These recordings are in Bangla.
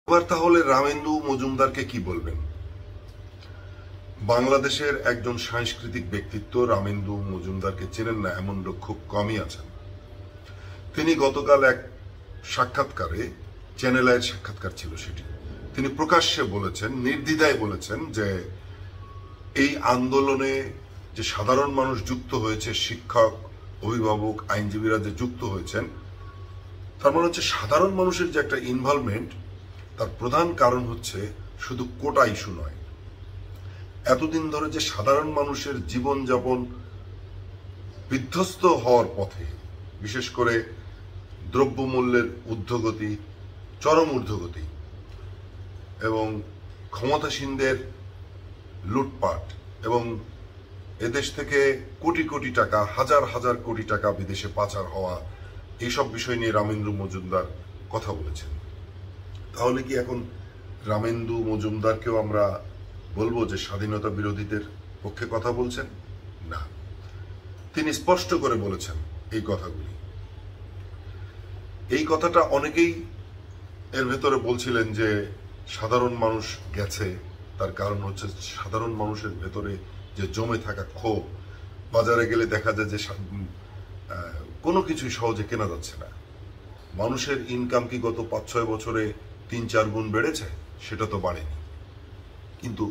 এবার তাহলে রামেন্দু মজুমদারকে কি বলবেন? বাংলাদেশের একজন সাংস্কৃতিক ব্যক্তিত্ব রামেন্দু মজুমদারকে চেনেন না এমন লোক খুব কমই আছেন। তিনি গতকাল এক সাক্ষাৎকারে, চ্যানেল আইয়ের সাক্ষাৎকার ছিল সেটি, তিনি প্রকাশ্যে বলেছেন, নির্দ্বিধায় বলেছেন যে এই আন্দোলনে যে সাধারণ মানুষ যুক্ত হয়েছে, শিক্ষক, অভিভাবক, আইনজীবীরা যে যুক্ত হয়েছেন, তার মানে হচ্ছে সাধারণ মানুষের যে একটা ইনভলভমেন্ট, তার প্রধান কারণ হচ্ছে শুধু কোটা ইস্যু নয়। এতদিন ধরে যে সাধারণ মানুষের জীবনযাপন বিধ্বস্ত হওয়ার পথে, বিশেষ করে দ্রব্যমূল্যের ঊর্ধ্বগতি, চরম ঊর্ধ্বগতি এবং ক্ষমতাসীনদের লুটপাট এবং এদেশ থেকে কোটি কোটি টাকা, হাজার হাজার কোটি টাকা বিদেশে পাচার হওয়া, এইসব বিষয় নিয়ে রামেন্দু মজুমদার কথা বলেছেন। তাহলে কি এখন রামেন্দু মজুমদারকেও আমরা বলবো যে স্বাধীনতা বিরোধীদের পক্ষে কথা বলছেন? না, তিনি স্পষ্ট করে বলেছেন এই কথাগুলি। এই কথাটা অনেকেই এর ভেতরে বলছিলেন যে সাধারণ মানুষ গেছে, তার কারণ হচ্ছে সাধারণ মানুষের ভেতরে যে জমে থাকা ক্ষোভ। বাজারে গেলে দেখা যায় যে কোনো কিছুই সহজে কেনা যাচ্ছে না। মানুষের ইনকাম কি গত 5-6 বছরে 3-4 গুণ বেড়েছে? সেটা তো বাড়েনি। কিন্তু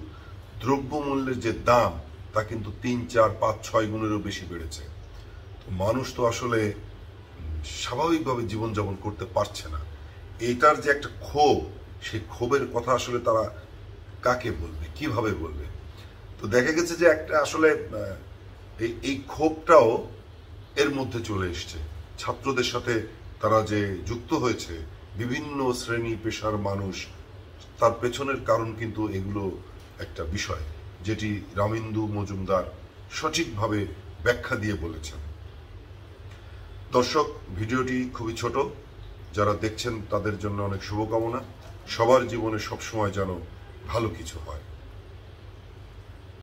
দ্রব্যমূল্যের যে দাম, তা কিন্তু 3-4-5-6 গুণেরও বেশি বেড়েছে। তো মানুষ তো আসলে স্বাভাবিকভাবে জীবনযাপন করতে পারছে না। এইটার যে একটা ক্ষোভ, সেই ক্ষোভের কথা আসলে তারা কাকে বলবে, কিভাবে বলবে? তো দেখা গেছে যে একটা আসলে এই ক্ষোভটাও এর মধ্যে চলে এসছে। ছাত্রদের সাথে তারা যে যুক্ত হয়েছে, বিভিন্ন শ্রেণী পেশার মানুষ, তার পেছনের কারণ কিন্তু এগুলো একটা বিষয়, যেটি রামেন্দু মজুমদার সঠিকভাবে ব্যাখ্যা দিয়ে বলেছেন। দর্শক, ভিডিওটি খুবই ছোট, যারা দেখছেন তাদের জন্য অনেক শুভকামনা। সবার জীবনে সবসময় যেন ভালো কিছু হয়।